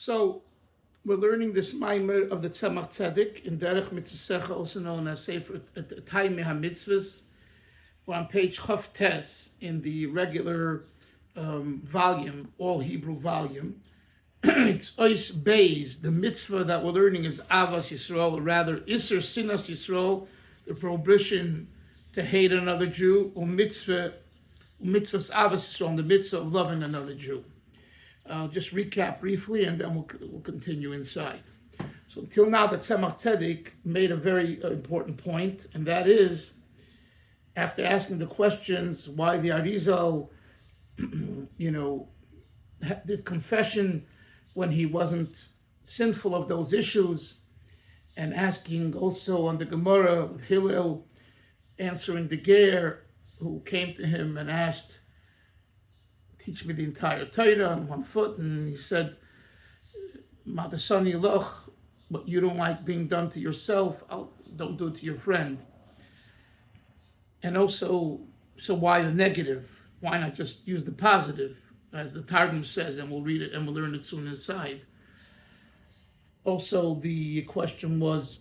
So we're learning this Maimer of the Tzemach Tzedek in Derech Mitzvosecha, also known as Sefer Taimei HaMitzvahs. We're on page Chav Tes in the regular volume, all Hebrew volume. It's Ois Beis. The mitzvah that we're learning is Ahavas Yisrael, or rather Isser Sinas Yisrael, the prohibition to hate another Jew, or mitzvahs Ahavas Yisrael, the mitzvah of loving another Jew. I'll just recap briefly, and then we'll continue inside. So until now, the Tzemach Tzedek made a very important point, and that is, after asking the questions why the Arizal, did confession when he wasn't sinful of those issues, and asking also on the Gemara with Hillel, answering the Ger who came to him and asked, teach me the entire Torah on one foot, and he said, Madasani Loch, what you don't like being done to yourself, don't do it to your friend. And also, so why the negative? Why not just use the positive, as the Targum says, and we'll read it and we'll learn it soon inside. Also, the question was,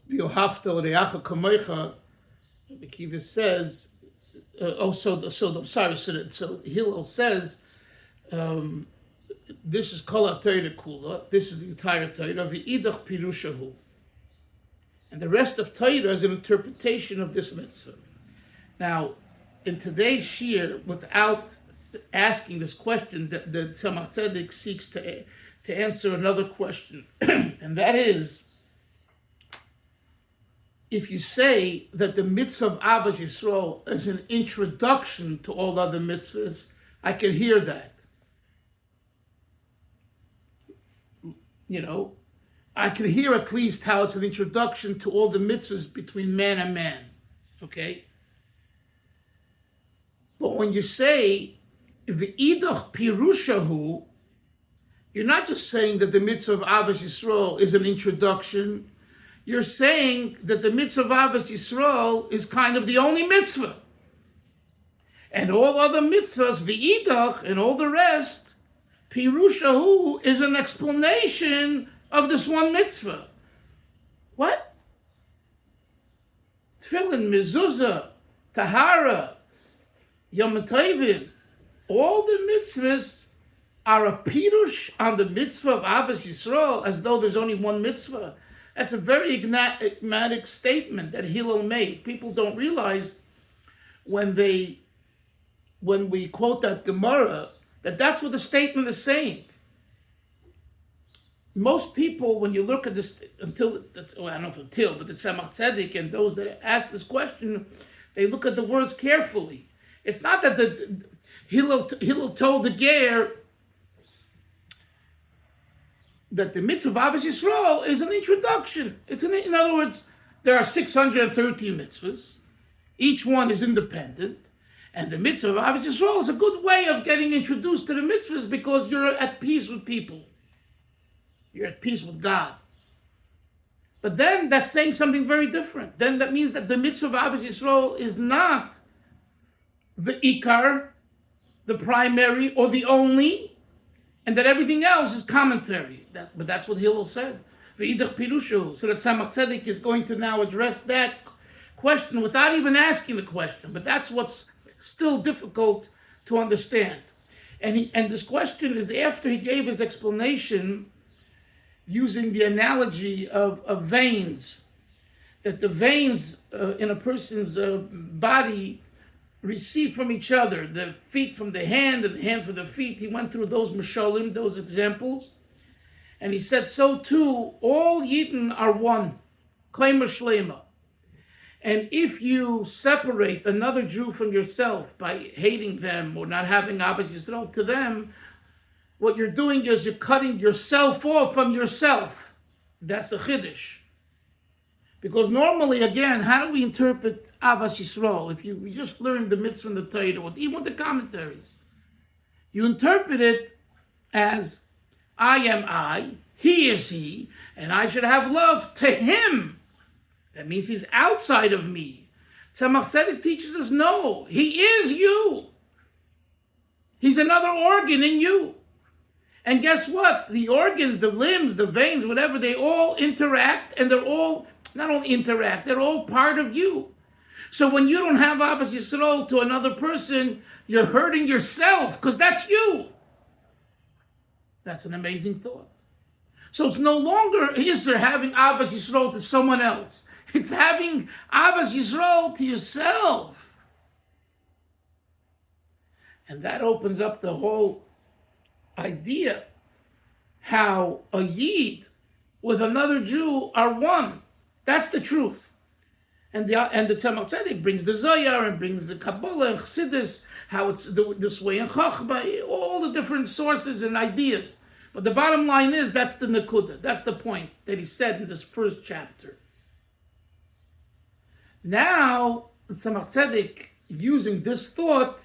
the Ohafta Reacha Kamecha, the Kiva says, so Hillel says, this is Kol HaTorah Kula, this is the entire Torah, V'idach Pirushahu. And the rest of Torah is an interpretation of this mitzvah. Now, in today's shir, without asking this question, the Tzemach Tzedek seeks to answer another question, and that is, if you say that the mitzvah of Ahavas Yisrael is an introduction to all other mitzvahs, I can hear that. I can hear at least how it's an introduction to all the mitzvahs between man and man, okay? But when you say, V'idach Pirushahu, you're not just saying that the mitzvah of Ahavas Yisrael is an introduction, you're saying that the mitzvah of Ahavas Yisrael is kind of the only mitzvah. And all other mitzvahs, V'idach, and all the rest, Pirushahu is an explanation of this one mitzvah. What? Tefillin, mezuzah, tahara, Yom Tovim, all the mitzvahs are a pirush on the mitzvah of Ahavas Yisrael, as though there's only one mitzvah. That's a very enigmatic statement that Hillel made. People don't realize when we quote that Gemara, that's what the statement is saying. Most people, when you look at this, I don't know if but the Tzemach Tzedek and those that ask this question, they look at the words carefully. It's not that Hillel told the Ger that the mitzvah of Ahavas Yisrael is an introduction. In other words, there are 613 mitzvahs. Each one is independent. And the mitzvah of Ahavas Yisrael is a good way of getting introduced to the mitzvahs because you're at peace with people. You're at peace with God. But then that's saying something very different. Then that means that the mitzvah of Ahavas Yisrael is not the ikar, the primary, or the only, and that everything else is commentary. But that's what Hillel said. V'idach pirushu. So that Tzemach Tzedek is going to now address that question without even asking the question. But that's what's still difficult to understand. And this question is after he gave his explanation using the analogy of veins, that the veins in a person's body receive from each other, the feet from the hand and the hand from the feet. He went through those mashalim, those examples, and he said, so too, all Yidden are one, klema shlema. And if you separate another Jew from yourself by hating them or not having Ahavas Yisrael to them, what you're doing is you're cutting yourself off from yourself. That's a chiddush. Because normally, again, how do we interpret Ahavas Yisrael? If you just learn the mitzvah and the Torah, even the commentaries, you interpret it as I am I, he is he, and I should have love to him. That means he's outside of me. Tzemach Tzedek teaches us, no, he is you. He's another organ in you. And guess what? The organs, the limbs, the veins, whatever, they all interact, and they're all, not only interact, they're all part of you. So when you don't have Ahavas Yisrael to another person, you're hurting yourself, because that's you. That's an amazing thought. So it's no longer Yisr having Ahavas Yisrael to someone else. It's having Ahavas Yisrael to yourself. And that opens up the whole idea how a Yid with another Jew are one. That's the truth. And the Tzemach Tzedek brings the Zohar and brings the Kabbalah and Chassidus, how it's this way in Chachma, all the different sources and ideas. But the bottom line is, that's the Nakuda. That's the point that he said in this first chapter. Now, the Tzemach Tzedek, using this thought,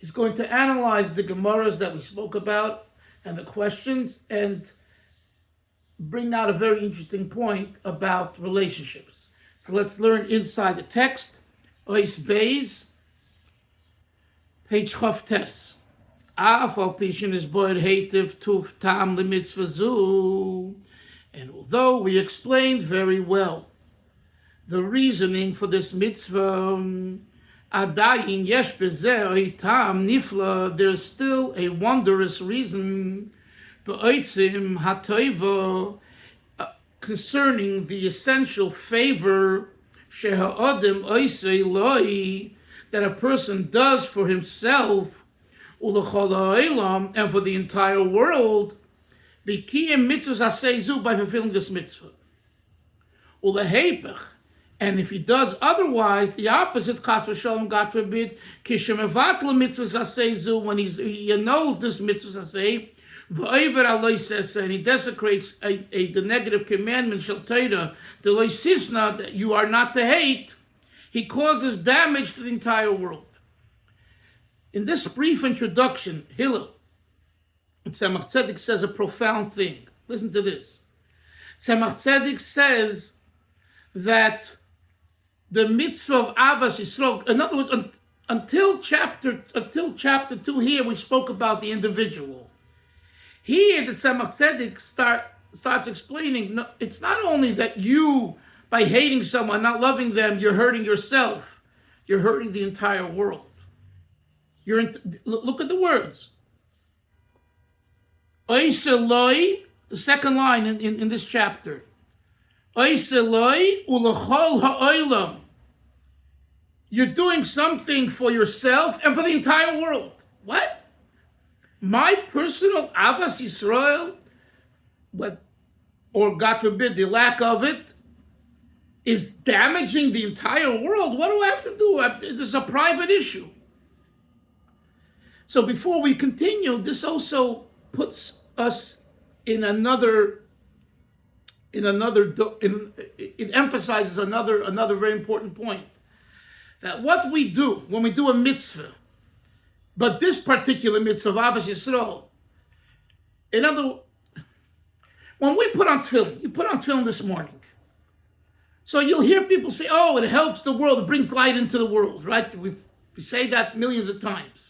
is going to analyze the Gemaras that we spoke about and the questions and bring out a very interesting point about relationships. So let's learn inside the text. Ois Beis, page Chavtes. Af al pishin is boyd hativ tuf tam limitzvah zu. And although we explained very well the reasoning for this mitzvah, adayin yesh bezeh tam nifla, there's still a wondrous reason be'otzim hatoiva, concerning the essential favor sheha'odim oisei loi, that a person does for himself, ulechol ha'olam, and for the entire world, b'kiyem mitzvahs haseizu, by fulfilling this mitzvah. Ulehepech, and if he does otherwise, the opposite, chas v'shalom, God forbid, kishemevatla mitzvahs haseizu, when he annuls this mitzvahs hasei, and he desecrates the negative commandment, shel Torah, the loisisna, that you are not to hate, he causes damage to the entire world. In this brief introduction, Hillel, Tzemach Tzedek says a profound thing. Listen to this. Tzemach Tzedek says that the mitzvah of Ahavas Yisrael, in other words, until chapter 2 here, we spoke about the individual. Here, the Tzemach Tzedek starts explaining, no, it's not only that you, by hating someone, not loving them, you're hurting yourself. You're hurting the entire world. Look at the words. Oiseloi, the second line in this chapter. Oiseloi ulechol ha'olam. You're doing something for yourself and for the entire world. What? My personal Ahavas Yisrael, or God forbid, the lack of it, is damaging the entire world. What do I have to do? This is a private issue. So before we continue, this also puts us it emphasizes another very important point. That what we do when we do a mitzvah, but this particular mitzvah of Ahavas Yisrael, when we put on tefillin, you put on tefillin this morning. So you'll hear people say, oh, it helps the world, it brings light into the world, right? We say that millions of times.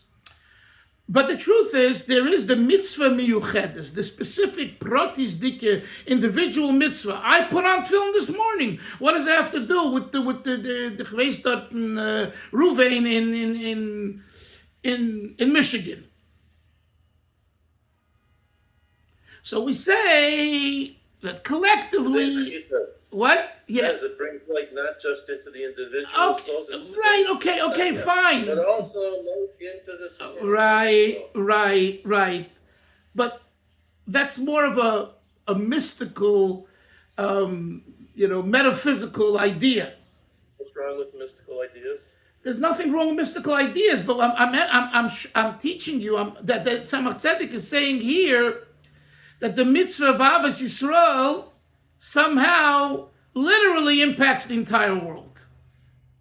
But the truth is, there is the mitzvah miyuchedes, the specific pratis dike, individual mitzvah. I put on tefillin this morning. What does it have to do with the Chveis dort in Ruvain in Michigan? So we say that collectively, what? Yes, it brings light not just into the individual souls. Right, fine. But also into the society. Right. But that's more of a mystical, metaphysical idea. What's wrong with mystical ideas? There's nothing wrong with mystical ideas, but I'm teaching you that Tzemach Tzedek is saying here that the mitzvah of Ahavas Yisrael somehow literally impacts the entire world.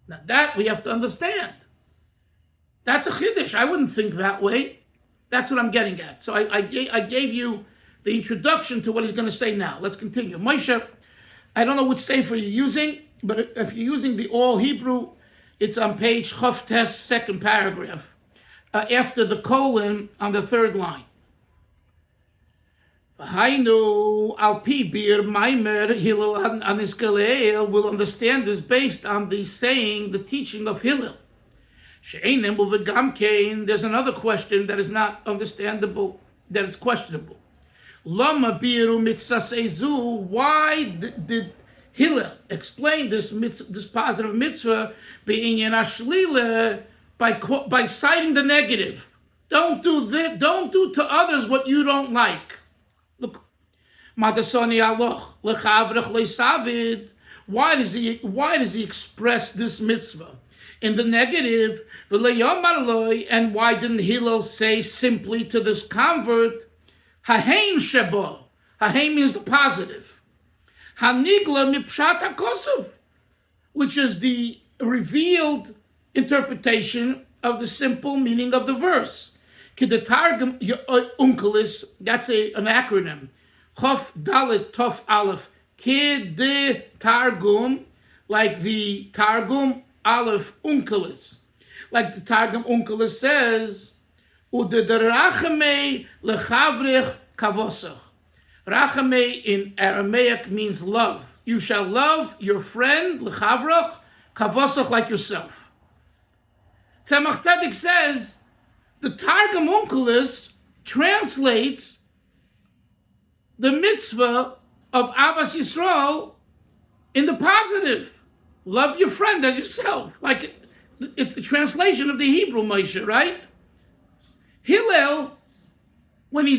Now that we have to understand. That's a chiddush. I wouldn't think that way. That's what I'm getting at. So I gave you the introduction to what he's going to say now. Let's continue. Moshe, I don't know which sefer you're using, but if you're using the All Hebrew, it's on page Chavtes, second paragraph, after the colon on the third line. Hainu al pi bir maimer Hillel aniskaleel will understand this based on the saying, the teaching of Hillel. She'einem uvegam kein. There's another question that is not understandable, that is questionable. Lama biru mitzvah. Why did Hillel explain this positive mitzvah being in ashlila by citing the negative? Don't do to others what you don't like. Look, Madasoni aloch lechavrech leisavid. Why does he express this mitzvah in the negative? And why didn't Hillel say simply to this convert, Haheim shebo? Haheim means the positive. Hanigla mipshat hakosov, which is the revealed interpretation of the simple meaning of the verse. Kidetargum unkelis, that's an acronym. Chof dalet tof aleph. Kidetargum, like the Targum aleph unkelis. Like the Targum unkelis says, Udedarachame lechavrich kavosach. Rachame in Aramaic means love. You shall love your friend, lechavrach, kavosach, like yourself. Tzemach Tzedek says, the Targum Onkelos translates the mitzvah of Ahavas Yisrael in the positive. Love your friend as yourself. Like it's the translation of the Hebrew, Moshe, right? Hillel, when he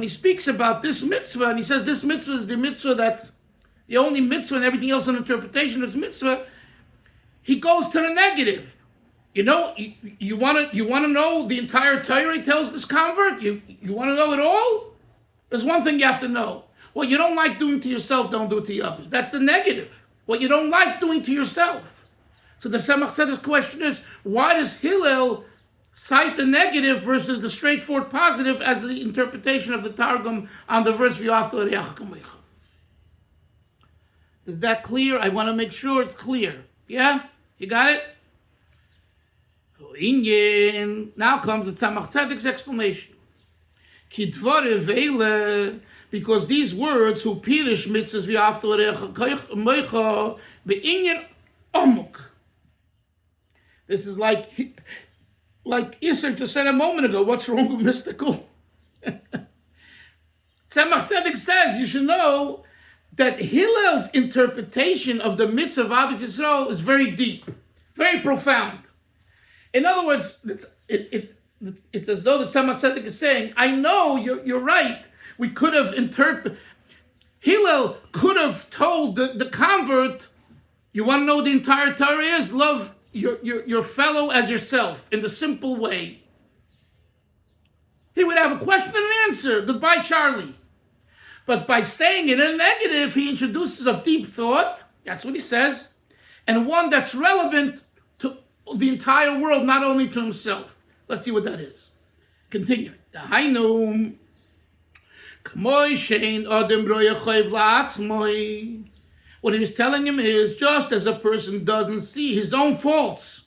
speaks about this mitzvah, and he says this mitzvah is the mitzvah that's the only mitzvah, and everything else in interpretation is mitzvah, he goes to the negative. You know, you want to know the entire Torah, he tells this convert? You want to know it all? There's one thing you have to know. What you don't like doing to yourself, don't do it to others. That's the negative. What you don't like doing to yourself. So the Tzemach Tzedek's question is, why does Hillel cite the negative versus the straightforward positive as the interpretation of the Targum on the verse V'yohavta l'reacha kamocha? Is that clear? I want to make sure it's clear. Yeah? You got it? Now comes the Tzemach Tzedek's explanation. Because these words, who pirish mitzvahs v'yohavta l'reacha kamocha be'inyan omuk. This is like Isser just said a moment ago. What's wrong with mystical? Tzemach Tzedek says you should know that Hillel's interpretation of the mitzvah of Ahavas Yisrael is very deep, very profound. In other words, it's as though the Tzemach Tzedek is saying, I know you're right. We could have Hillel could have told the convert, you want to know what the entire Torah is? Love your fellow as yourself in the simple way. He would have a question and an answer. Goodbye, Charlie. But by saying it in a negative, he introduces a deep thought. That's what he says. And one that's relevant to the entire world, not only to himself. Let's see what that is. Continuing. What he was telling him is, just as a person doesn't see his own faults.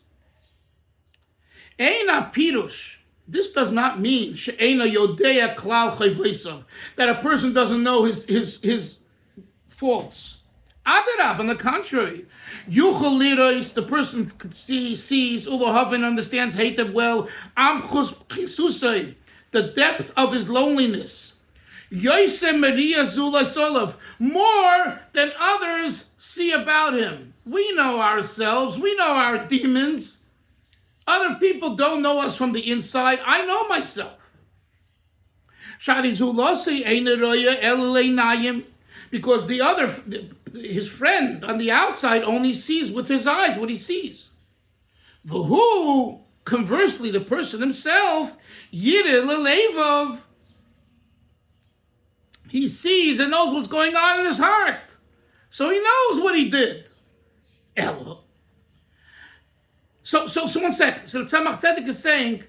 Eina pirush. This does not mean she'eina yodea klal chayveisav, that a person doesn't know his faults. Adarab, on the contrary, yuchol lirois, the person sees, ulohavin understands, hated well, amchus chisusay, the depth of his loneliness. Yosem Maria Zula Solov, more than others see about him. We know ourselves, we know our demons. Other people don't know us from the inside. I know myself. Because his friend on the outside only sees with his eyes what he sees. V'hu, conversely, the person himself, Yireh Lelevav, he sees and knows what's going on in his heart. So he knows what he did. Elo. So one second. So the Tzemach Tzedek is saying,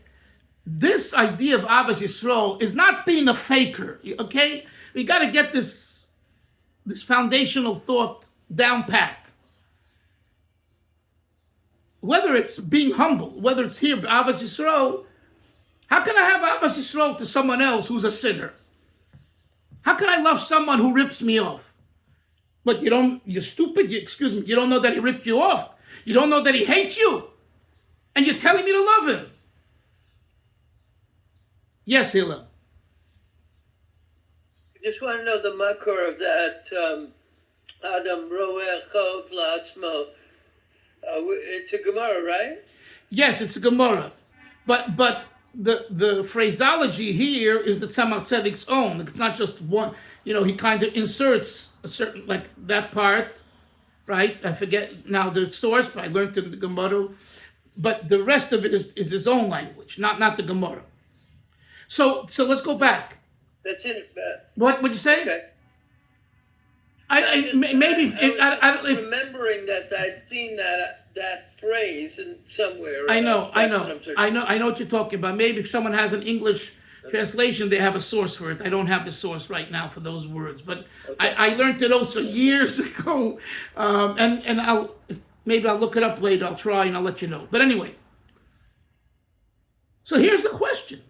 this idea of Ahavas Yisrael is not being a faker, okay? We got to get this foundational thought down pat. Whether it's being humble, whether it's here, Ahavas Yisrael, how can I have Ahavas Yisrael to someone else who's a sinner? How can I love someone who rips me off? But you're stupid, excuse me, you don't know that he ripped you off. You don't know that he hates you. And you're telling me to love him. Yes, Hillel. I just want to know the makor of that Adam roeh chov la'atzmo. It's a Gemara, right? Yes, it's a Gemara. But the phraseology here is the Tzemach Tzedek's own. It's not just one, he kind of inserts a certain, like that part, right? I forget now the source, but I learned it in the Gemara. But the rest of it is his own language, not the Gemara. So let's go back. That's it. What would you say? Okay. I remembering that I'd seen that phrase in somewhere. I know what you're talking about. Maybe if someone has an English translation, they have a source for it. I don't have the source right now for those words, but okay. I learned it also years ago, and I'll look it up later. I'll try and I'll let you know. But anyway, so here's the question,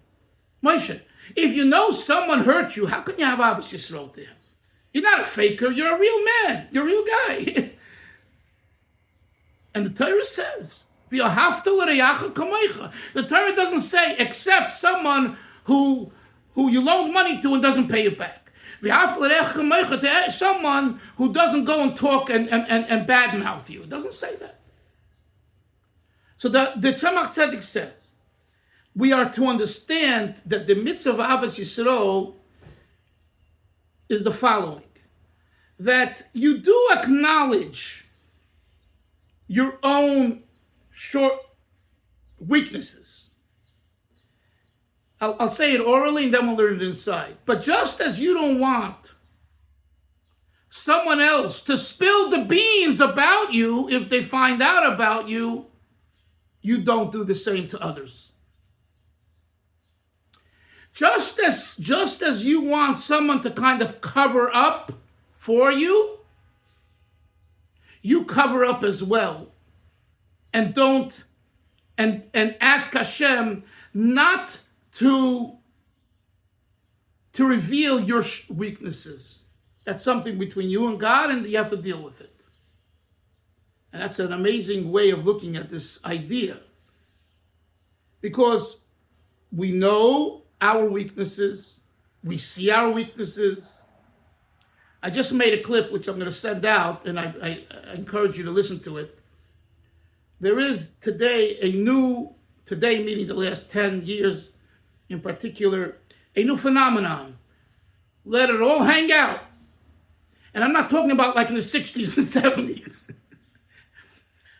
Moshe. If you know someone hurt you, how can you have Ahavas Yisrael to him? You're not a faker. You're a real man. You're a real guy. And the Torah says, the Torah doesn't say except someone who you loan money to and doesn't pay you back. Someone who doesn't go and talk and badmouth you. It doesn't say that. So the Tzemach Tzedek says, we are to understand that the mitzvah of Ahavas Yisrael is the following. That you do acknowledge your own short weaknesses. I'll say it orally and then we'll learn it inside. But just as you don't want someone else to spill the beans about you if they find out about you, you don't do the same to others. Just as you want someone to kind of cover up for you, you cover up as well. And don't, and ask Hashem not to reveal your weaknesses. That's something between you and God, and you have to deal with it. And that's an amazing way of looking at this idea. Because we know our weaknesses, we see our weaknesses. I just made a clip which I'm going to send out, and I encourage you to listen to it. There is today today meaning the last 10 years in particular, a new phenomenon. Let it all hang out. And I'm not talking about like in the 60s and 70s.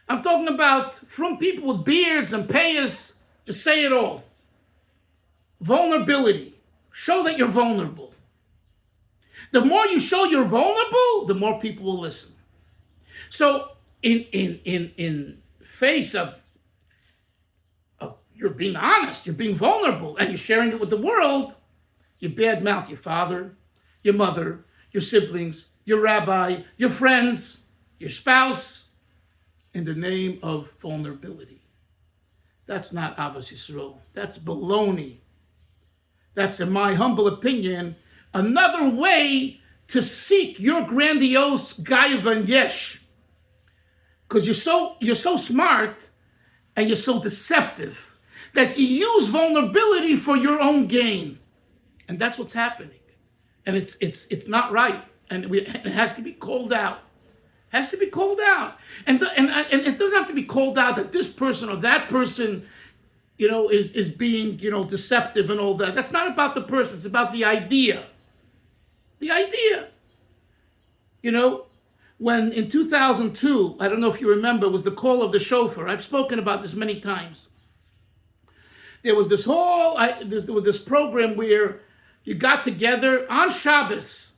I'm talking about from people with beards and payas, just say it all. Vulnerability. Show that you're vulnerable. The more you show you're vulnerable, the more people will listen. So in face of you're being honest, you're being vulnerable, and you're sharing it with the world, you badmouth your father, your mother, your siblings, your rabbi, your friends, your spouse, in the name of vulnerability. That's not Ahavas Yisrael. That's baloney. That's, in my humble opinion, another way to seek your grandiose gaiva and yesh. Because you're so smart and you're so deceptive that you use vulnerability for your own gain. And that's what's happening. And it's not right. And it has to be called out. It has to be called out. And it doesn't have to be called out that this person or that person, is being, deceptive and all that. That's not about the person. It's about the idea. The idea. When in 2002, I don't know if you remember, was the call of the shofar. I've spoken about this many times. There was this program where you got together on Shabbos,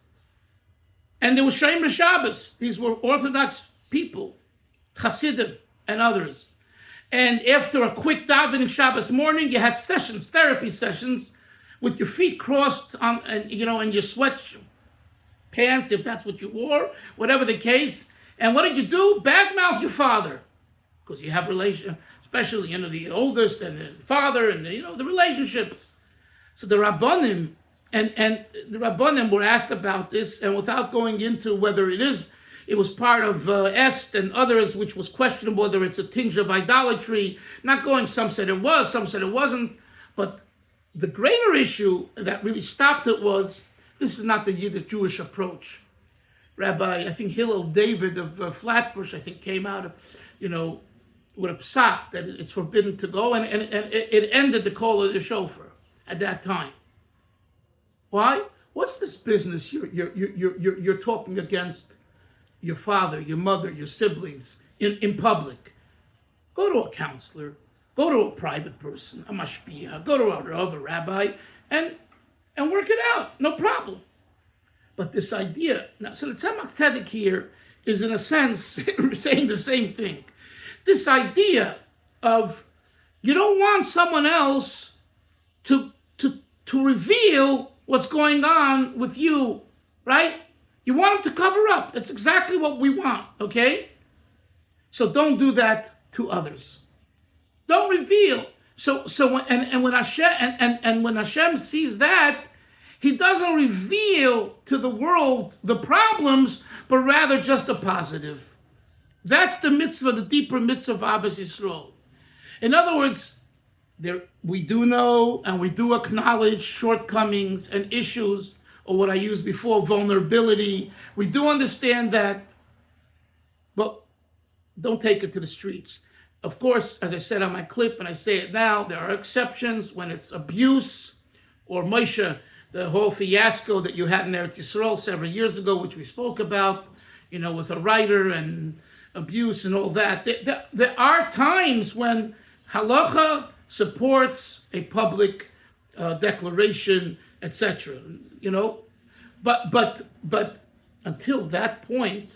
and there was Shomer Shabbos. These were Orthodox people, Hasidim and others. And after a quick davening Shabbos morning, you had sessions, therapy sessions, with your feet crossed on, and your sweat pants, if that's what you wore, whatever the case. And what did you do? Badmouth your father, because you have relation, especially the oldest and the father and the relationships. So the Rabbanim And the Rabbanim were asked about this, and without going into whether it was part of Est and others, which was questionable whether it's a tinge of idolatry. Not going, some said it was, some said it wasn't. But the greater issue that really stopped it was, this is not the Jewish approach. Rabbi, I think Hillel David of Flatbush, I think, came out of, with a psak that it's forbidden to go, and it ended the call of the shofar at that time. Why? What's this business you're talking against your father, your mother, your siblings in public? Go to a counselor, go to a private person, a mashpia, go to another rabbi, and work it out. No problem. But this idea, now, so the Tzemach Tzedek here is in a sense saying the same thing. This idea of you don't want someone else to reveal what's going on with you, right? You want them to cover up. That's exactly what we want, okay? So don't do that to others. Don't reveal. So when Hashem sees that, He doesn't reveal to the world the problems, but rather just the positive. That's the mitzvah, the deeper mitzvah of Ahavas Yisrael. In other words, we do know and we do acknowledge shortcomings and issues, or what I used before, vulnerability. We do understand that, but don't take it to the streets. Of course, as I said on my clip, and I say it now, there are exceptions when it's abuse, or Moshe, the whole fiasco that you had in Eretz Yisrael several years ago, which we spoke about, with a writer and abuse and all that. There are times when halacha supports a public declaration, etc. But until that point,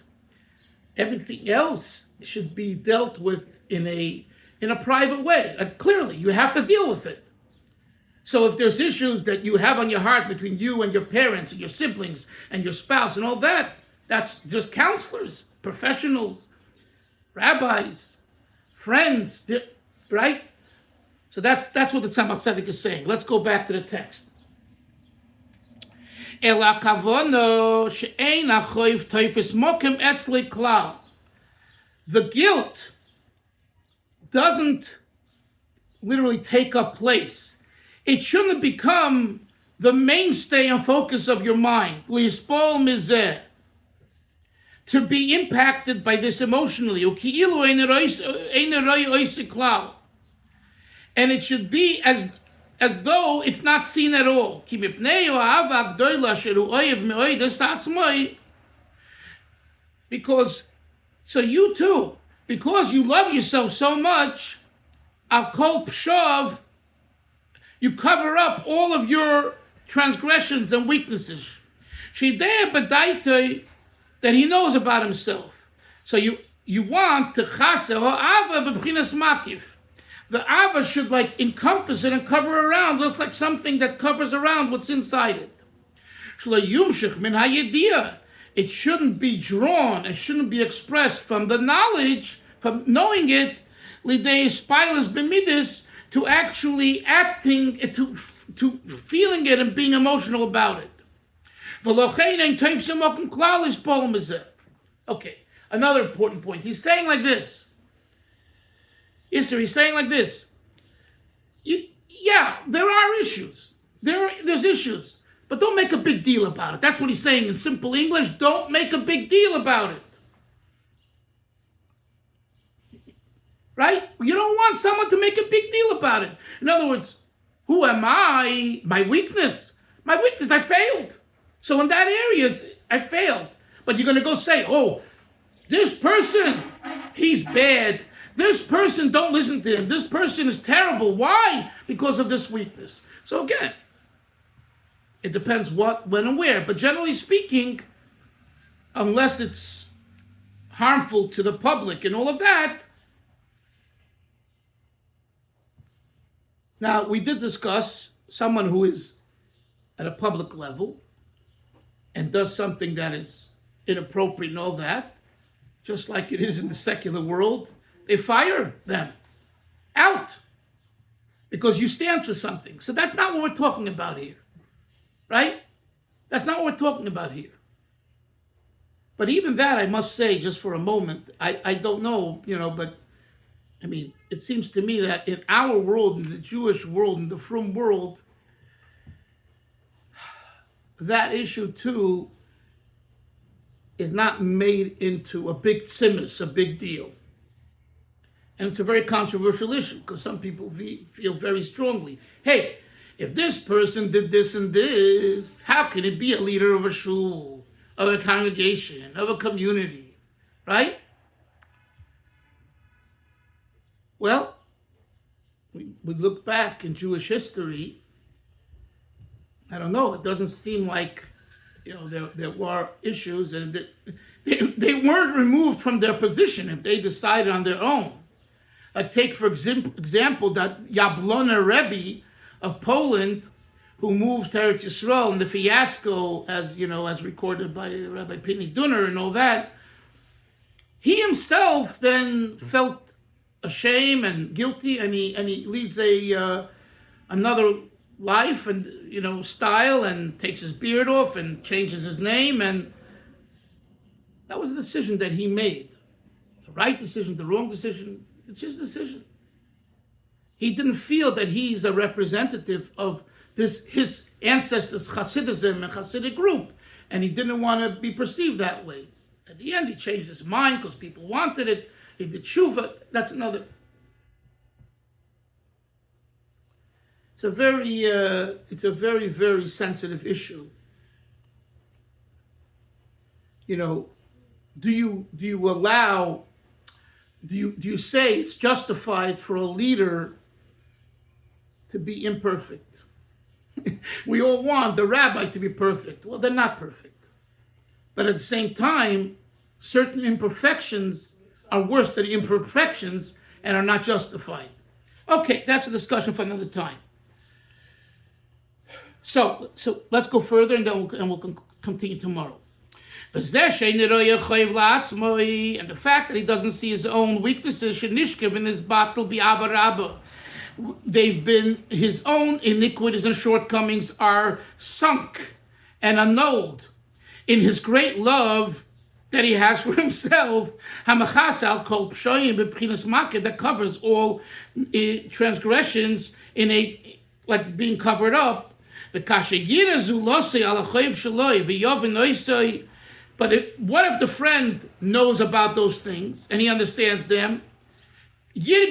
everything else should be dealt with in a private way. Clearly, you have to deal with it. So if there's issues that you have on your heart between you and your parents and your siblings and your spouse and all that, that's just counselors, professionals, rabbis, friends, right? So that's what the Tzemach Tzedek is saying. Let's go back to the text. The guilt doesn't literally take up place. It shouldn't become the mainstay and focus of your mind. To be impacted by this emotionally. And it should be as though it's not seen at all. Because, so you too, because you love yourself so much, you cover up all of your transgressions and weaknesses. That he knows about himself. So you want to chaser ha'ava b'bchinas makif. The ava should encompass it and cover around, just like something that covers around what's inside it. It shouldn't be drawn, it shouldn't be expressed from the knowledge, from knowing it, lidei spilas b'midas, to actually acting, to feeling it and being emotional about it. Okay, another important point. He's saying like this. Yes, sir, he's saying like this. Yeah, there are issues. There's issues. But don't make a big deal about it. That's what he's saying in simple English. Don't make a big deal about it. Right? You don't want someone to make a big deal about it. In other words, who am I? My weakness, I failed. So in that area, I failed. But you're going to go say, oh, this person, he's bad. This person, don't listen to him. This person is terrible. Why? Because of this weakness. So again, it depends what, when, and where. But generally speaking, unless it's harmful to the public and all of that. Now, we did discuss someone who is at a public level and does something that is inappropriate and all that, just like it is in the secular world. They fire them out because you stand for something. So that's not what we're talking about here. right? That's not what we're talking about here. But even that, I must say, just for a moment, I don't know, but I mean, it seems to me that in our world, in the Jewish world, in the frum world, that issue too is not made into a big tzimus, a big deal. And it's a very controversial issue because some people feel very strongly, hey, if this person did this and this, how can it be a leader of a shul, of a congregation, of a community, right? Well, we look back in Jewish history, I don't know, it doesn't seem like, there were issues and they weren't removed from their position if they decided on their own. Like take, for example, that Yablona Rebbe of Poland, who moved to Eretz Yisrael, and the fiasco, as recorded by Rabbi Pitney Dunner and all that, he himself then felt ashamed and guilty, and he leads another life and style, and takes his beard off and changes his name, and that was a decision that he made. The right decision, the wrong decision, it's his decision. He didn't feel that he's a representative of his ancestors' Hasidism and Hasidic group, and he didn't want to be perceived that way. At the end, he changed his mind because people wanted it. He did tshuva. That's another. It's a very, very sensitive issue. Do you say it's justified for a leader to be imperfect? We all want the rabbi to be perfect. Well, they're not perfect. But at the same time, certain imperfections are worse than imperfections and are not justified. Okay, that's a discussion for another time. So let's go further and then we'll continue tomorrow. And the fact that he doesn't see his own weaknesses, shenishkev in his battle bi'ava rabba, they've been, his own iniquities and shortcomings are sunk and annulled in his great love that he has for himself, that covers all transgressions like being covered up. But what if the friend knows about those things and he understands them? The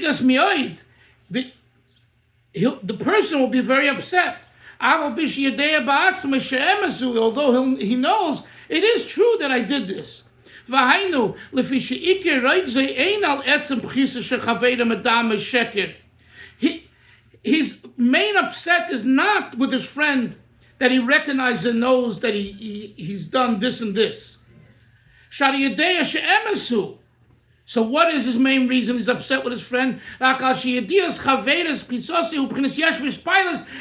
person will be very upset. Although he knows it is true that I did this. His main upset is not with his friend that he recognizes and knows that he's done this and this. So what is his main reason he's upset with his friend? That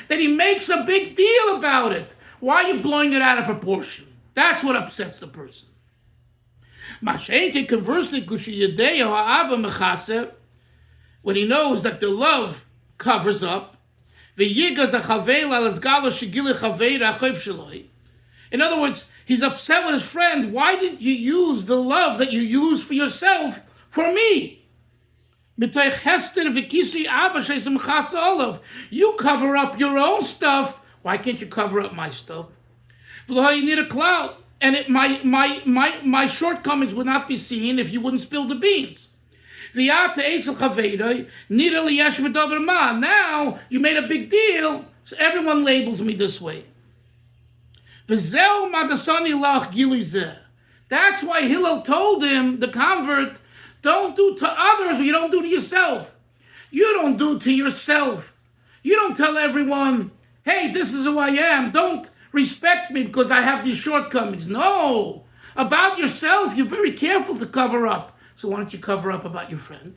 he makes a big deal about it. Why are you blowing it out of proportion? That's what upsets the person. Conversely, when he knows that the love covers up, in other words, he's upset with his friend. Why didn't you use the love that you use for yourself for me? You cover up your own stuff. Why can't you cover up my stuff? You need a cloud, and my shortcomings would not be seen if you wouldn't spill the beans. Now you made a big deal, so everyone labels me this way. That's why Hillel told him, the convert, don't do to others what you don't do to yourself. You don't do to yourself. You don't tell everyone, hey, this is who I am. Don't respect me because I have these shortcomings. No. About yourself, you're very careful to cover up. So why don't you cover up about your friend?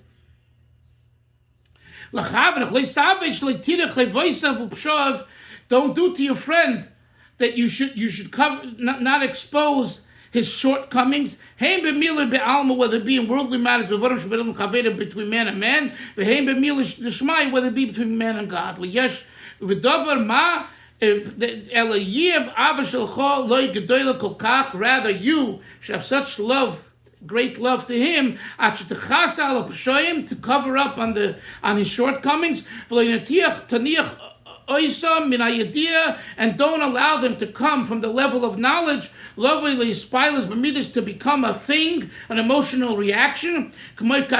Don't do to your friend that you should cover, not expose his shortcomings. Whether it be in worldly matters between man and man, whether it be between man and God. Rather, you should have such love, great love to him, to cover up on his shortcomings, and don't allow them to come from the level of knowledge, lovely spilas b'midas, to become a thing, an emotional reaction. Like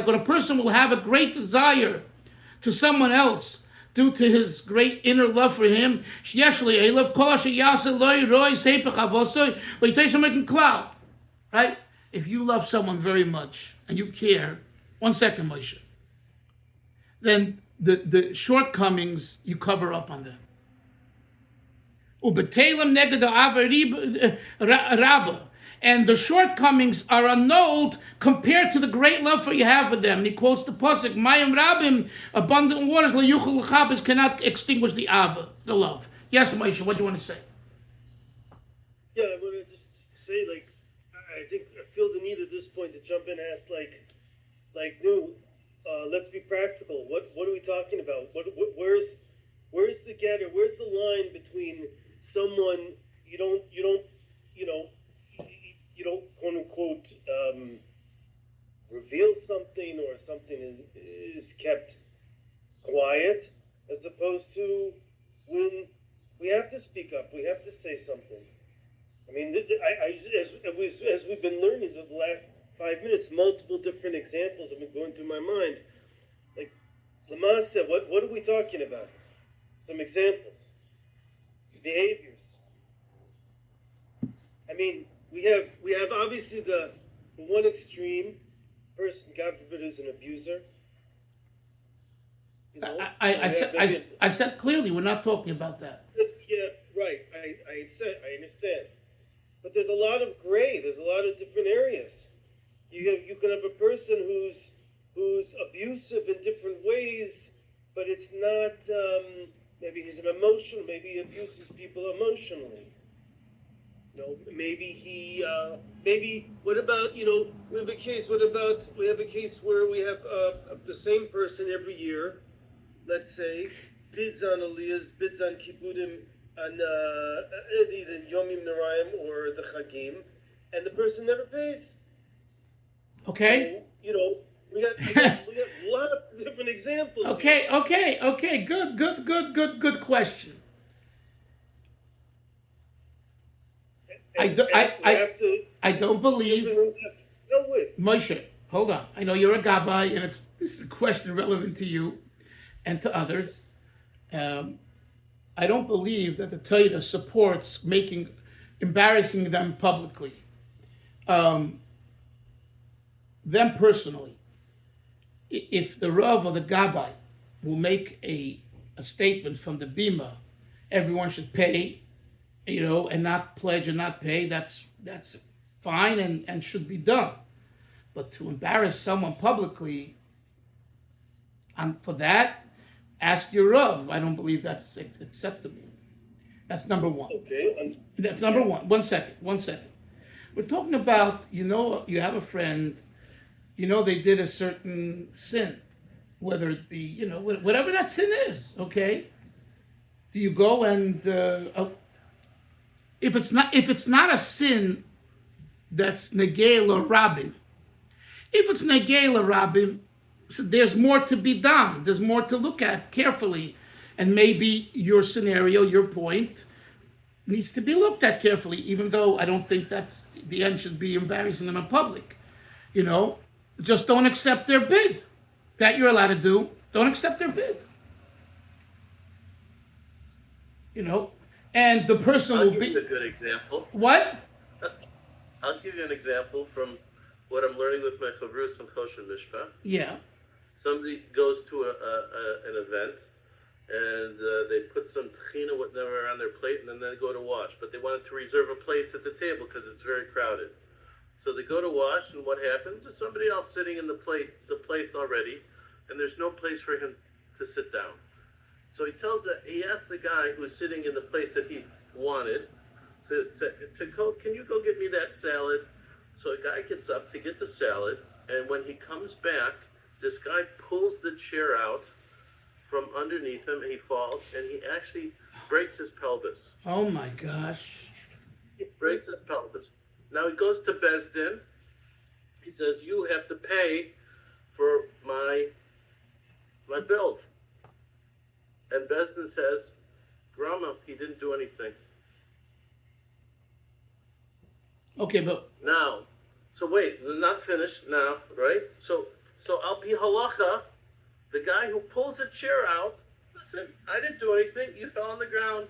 when a person will have a great desire to someone else due to his great inner love for him. Right? If you love someone very much and you care, 1 second, Moshe, then the shortcomings you cover up on them. And the shortcomings are annulled compared to the great love for you have for them. And he quotes the pasuk, "Mayim rabim, abundant waters, leyuchel l'chabes, cannot extinguish the ava, the love." Yes, Moshe, what do you want to say? Yeah, I want to just say, I feel the need at this point to jump in and ask, no, let's be practical. What are we talking about? Where's the get, or where's the line between someone you don't quote unquote reveal something, or something is kept quiet, as opposed to when we have to speak up, we have to say something. I mean, as we've been learning over the last 5 minutes, multiple different examples have been going through my mind. Like Lamaz said, what are we talking about? Some examples, behaviors. I mean, we have obviously the one extreme person, God forbid, who's an abuser. You know, I said clearly, we're not talking about that. Yeah, right. I understand. But there's a lot of gray. There's a lot of different areas. You can have a person who's abusive in different ways, but it's not. Maybe he's an emotional. Maybe he abuses people emotionally. Maybe he. Maybe what about we have a case. What about we have a case where we have the same person every year. Let's say bids on aliyahs, bids on kibbudim, on either Yomim Narayim or the Chagim, and the person never pays. Okay. So, we got lots of different examples. Okay. Good question. I don't believe. Moshe, hold on. I know you're a gabbai, and this is a question relevant to you and to others. I don't believe that the Torah supports embarrassing them publicly. Them personally. If the Rav or the Gabbai will make a statement from the Bima, everyone should pay, and not pledge and not pay, that's fine and should be done. But to embarrass someone publicly, for that, ask your Rav. I don't believe that's acceptable. That's number one. Okay. That's number one. 1 second. We're talking about, you have a friend, they did a certain sin, whether it be, whatever that sin is, okay? Do you go and, if it's not a sin that's negel or rabim, if it's negel or rabim, so there's more to be done. There's more to look at carefully. And maybe your scenario, your point, needs to be looked at carefully, even though I don't think that's the end should be embarrassing them in public. Just don't accept their bid. That you're allowed to do. Don't accept their bid. And the person will be... I'll give you a good example. What? I'll give you an example from what I'm learning with my chavrus and kosher mishpah. Yeah. Somebody goes to an event, and they put some tahina, whatever, on their plate, and then they go to wash. But they wanted to reserve a place at the table because it's very crowded. So they go to wash, and what happens? There's somebody else sitting in the place already, and there's no place for him to sit down. So he asks the guy who's sitting in the place that he wanted to go, can you go get me that salad? So a guy gets up to get the salad, and when he comes back, this guy pulls the chair out from underneath him, and he falls, and he actually breaks his pelvis. Oh my gosh. He breaks his pelvis. Now he goes to Bezdin. He says, "You have to pay for my bills." And Bezdin says, "Grandma, he didn't do anything." Okay, but Now, so wait, we're not finished now, right? So I'll be halacha. The guy who pulls a chair out, listen, I didn't do anything. You fell on the ground.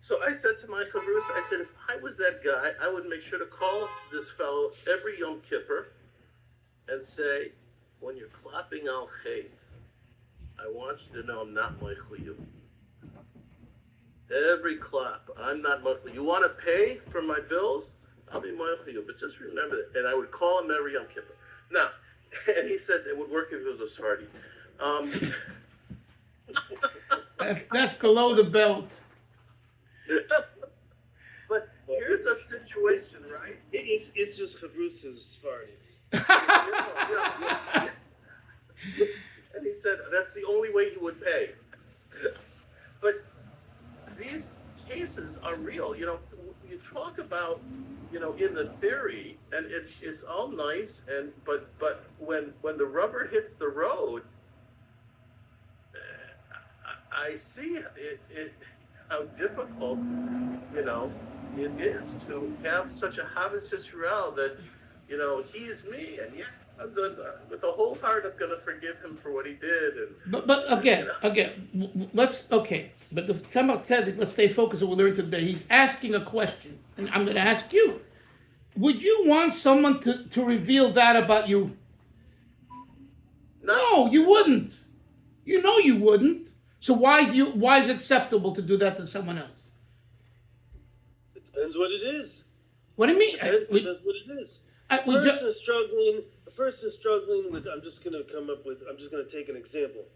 So I said to my chavrus, I said, if I was that guy, I would make sure to call this fellow every Yom Kippur and say, when you're clapping al chet, I want you to know I'm not moichel you. Every clap, I'm not moichel. You want to pay for my bills? I'll be moichel you, but just remember that. And I would call him every Yom Kippur. Now, and he said it would work if it was a Sephardi. that's below the belt. But here's a situation, right? It's just chavrusas as far as. And he said that's the only way he would pay. But these cases are real. You talk about, in the theory, and it's all nice, but when the rubber hits the road, I see it how difficult, it is to have such a Ahavas Yisrael that, he is me, and with the whole heart, I'm going to forgive him for what he did. And But again, let's But the Tzemach Tzedek, let's stay focused on what we learned today. He's asking a question, and I'm going to ask you: would you want someone to reveal that about you? No, you wouldn't. You wouldn't. So why is it acceptable to do that to someone else? It depends what it is. What do you mean? Depends what it is. A person struggling with. I'm just going to take an example.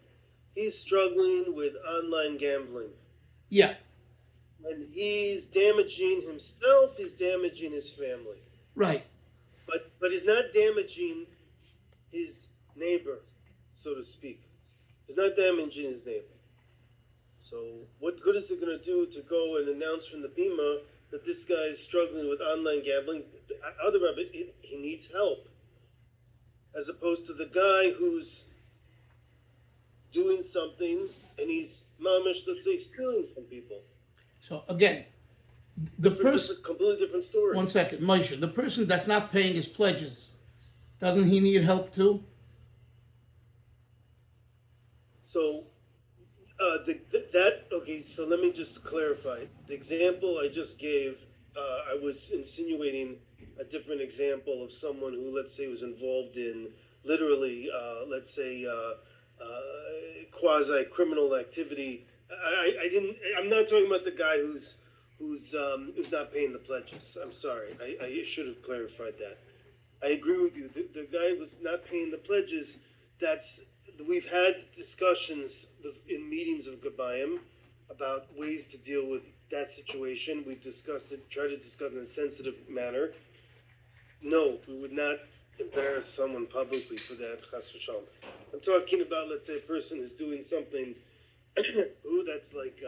He's struggling with online gambling. Yeah. And he's damaging himself. He's damaging his family. Right. But he's not damaging his neighbor, so to speak. He's not damaging his neighbor. So what good is it going to do to go and announce from the bima that this guy is struggling with online gambling? Other rabbit, he needs help, as opposed to the guy who's doing something and he's mamish, let's say, stealing from people. So again, the person, completely different story. 1 second, Moshe, the person that's not paying his pledges, doesn't he need help too? So okay, so let me just clarify. The example I just gave, I was insinuating a different example of someone who, let's say, was involved in literally, quasi-criminal activity. I'm not talking about the guy who's not paying the pledges. I'm sorry. I should have clarified that. I agree with you. The guy who's not paying the pledges, we've had discussions in meetings of Gabayim about ways to deal with that situation. We've discussed it, tried to discuss it in a sensitive manner. No, we would not embarrass someone publicly for that, chas v'shalom. I'm talking about, let's say, a person who's doing something that's like,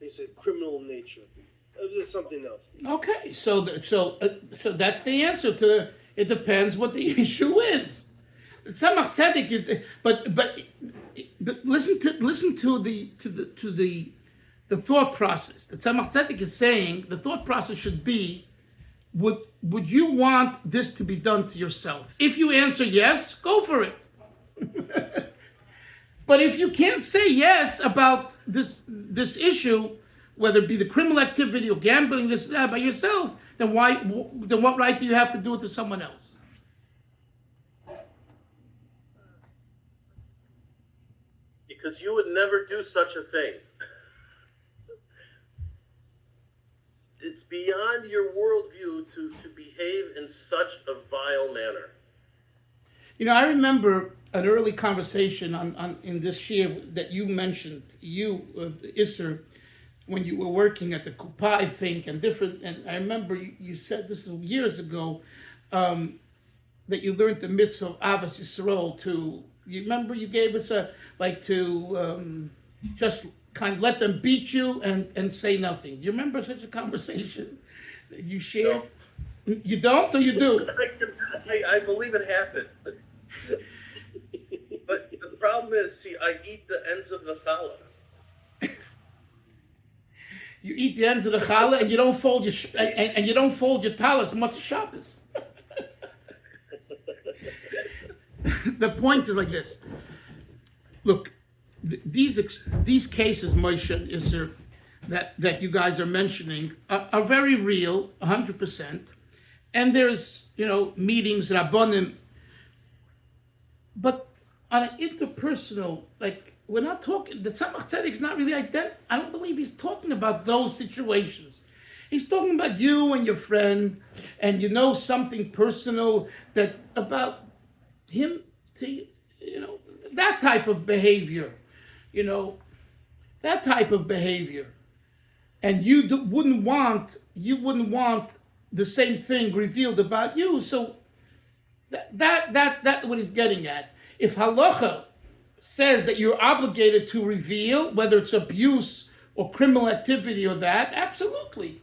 they say, criminal nature. There's something else. Okay, so that's the answer to it. Depends what the issue is. Tzemach Tzedek is, but listen to the thought process. The Tzemach Tzedek is saying the thought process should be: would you want this to be done to yourself? If you answer yes, go for it. But if you can't say yes about this issue, whether it be the criminal activity or gambling, this that by yourself, then what right do you have to do it to someone else? Because you would never do such a thing. It's beyond your worldview to behave in such a vile manner. I remember an early conversation in this year that you mentioned, Isser, when you were working at the Kupa, I think, and I remember you said this years ago, that you learned the mitzvah of Ahavas Yisrael to, you remember you gave us just kind of let them beat you and say nothing. Do you remember such a conversation that you shared? No. You don't, or you do? I believe it happened. But the problem is, see, I eat the ends of the challah. You eat the ends of the challah and you don't fold your and you don't fold your talis much as Shabbos. The point is like this. Look, these cases, Moshe, Isser, that you guys are mentioning are very real, 100%. And there's meetings, rabbanim, but on an interpersonal, like we're not talking. The Tzemach Tzedek is not really I don't believe he's talking about those situations. He's talking about you and your friend, and something personal that about him to that type of behavior, that type of behavior, and you wouldn't want the same thing revealed about you. So that's what he's getting at. If halacha says that you're obligated to reveal, whether it's abuse or criminal activity or that, absolutely.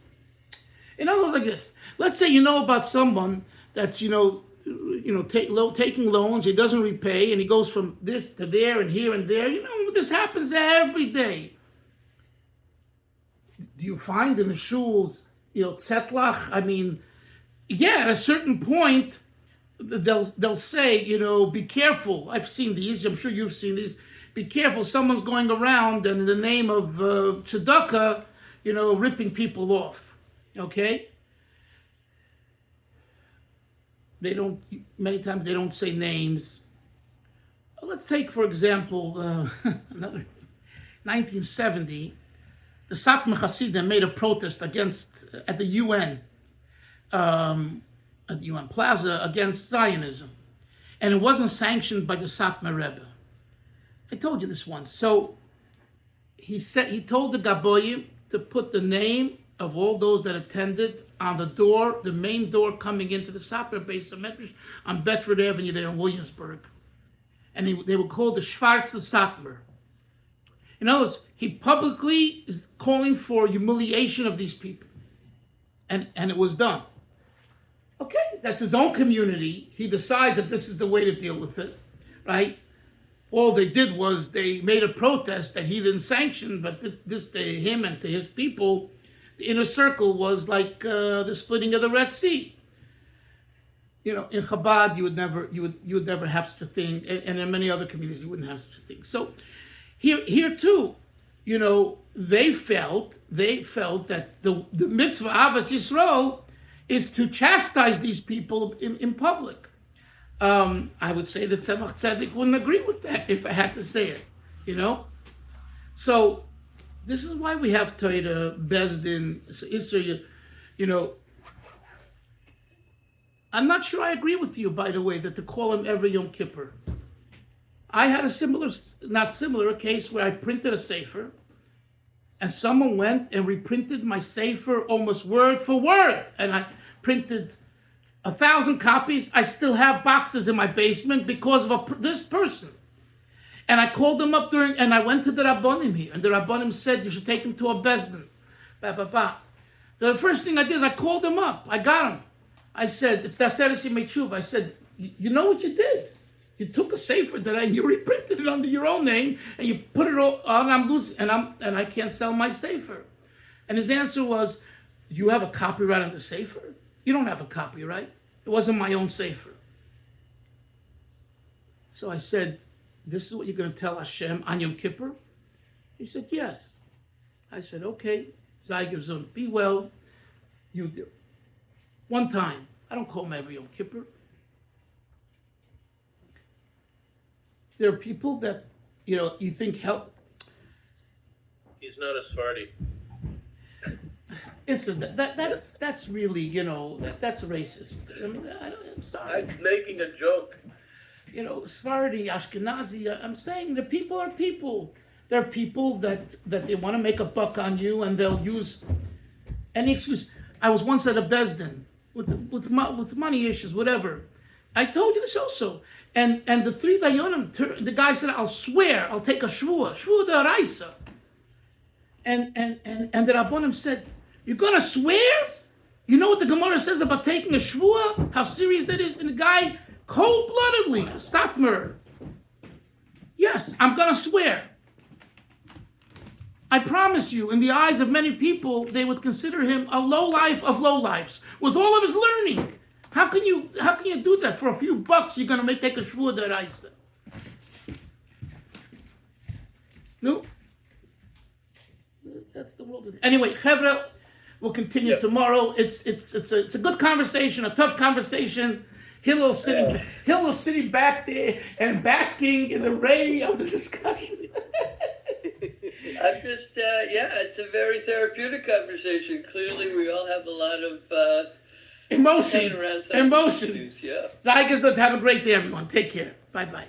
In other words, like this. Let's say you know about someone that's taking loans, he doesn't repay, and he goes from this to there and here and there. This happens every day. Do you find in the shuls, tzetlach? I mean, yeah, at a certain point, they'll say, be careful. I've seen these. I'm sure you've seen these. Be careful. Someone's going around and in the name of tzedakah, ripping people off. Okay? Many times they don't say names. Let's take, for example, another 1970, the Satmar Hasidim made a protest at the UN, at the UN Plaza against Zionism. And it wasn't sanctioned by the Satmar Rebbe. I told you this once. So he told the Gaboyim to put the name of all those that attended on the door, the main door coming into the Satmar Beis HaMedrash on Bedford Avenue there in Williamsburg. And they were called the Schwarze Satmar. In other words, he publicly is calling for humiliation of these people. And it was done. Okay, that's his own community. He decides that this is the way to deal with it, right? All they did was they made a protest that he didn't sanction, but this to him and to his people, the inner circle was like the splitting of the Red Sea. In Chabad, you would never have such a thing, and in many other communities, you wouldn't have such a thing. So here too, they felt that the mitzvah Ahavas Yisrael is to chastise these people in public. I would say that Tzemach Tzedek wouldn't agree with that if I had to say it, So this is why we have Torah, Bezdin, Israel, I'm not sure I agree with you, by the way, that to call him every Yom Kippur. I had a case where I printed a sefer, and someone went and reprinted my sefer almost word for word, and I printed 1,000 copies. I still have boxes in my basement because of this person. And I called them up and I went to the Rabbonim here, and the Rabbonim said you should take him to a Bezdin. The first thing I did is I called him up. I got him. I said, it's Daseres Yemei Tshuva. I said, you know what you did? You took a sefer and you reprinted it under your own name, and you put it all on. I'm losing, and I can't sell my sefer. And his answer was, "Do you have a copyright on the sefer? You don't have a copyright. It wasn't my own sefer." So I said, "This is what you're going to tell Hashem on Yom Kippur?" He said, "Yes." I said, "Okay, Zayger, be well. You do." One time, I don't call him every Yom Kippur. There are people that, you think help. He's not a Sephardi. That's really, that's racist. I mean, I'm sorry. I'm making a joke. Sephardi, Ashkenazi, I'm saying the people are people. There are people that they want to make a buck on you, and they'll use any excuse. I was once at a Bezdin with money issues, whatever. I told you this also. And the three Dayanim, the guy said, I'll swear, I'll take a shvua d'oraisa. And the Rabbonim said, you're going to swear? You know what the Gemara says about taking a shvua? How serious that is? And the guy, cold-bloodedly, a satmar. Yes, I'm going to swear. I promise you, in the eyes of many people, they would consider him a lowlife of lowlifes, with all of his learning. How can you do that? For a few bucks, you're going to take a shvua d'oraisa. No? That's the world. Anyway, Chevra, we'll continue tomorrow. It's a good conversation, a tough conversation. Hillel sitting back there and basking in the ray of the discussion. I'm just, it's a very therapeutic conversation. Clearly, we all have a lot of emotions. pain around some issues, yeah. Zygons, have a great day, everyone. Take care. Bye-bye.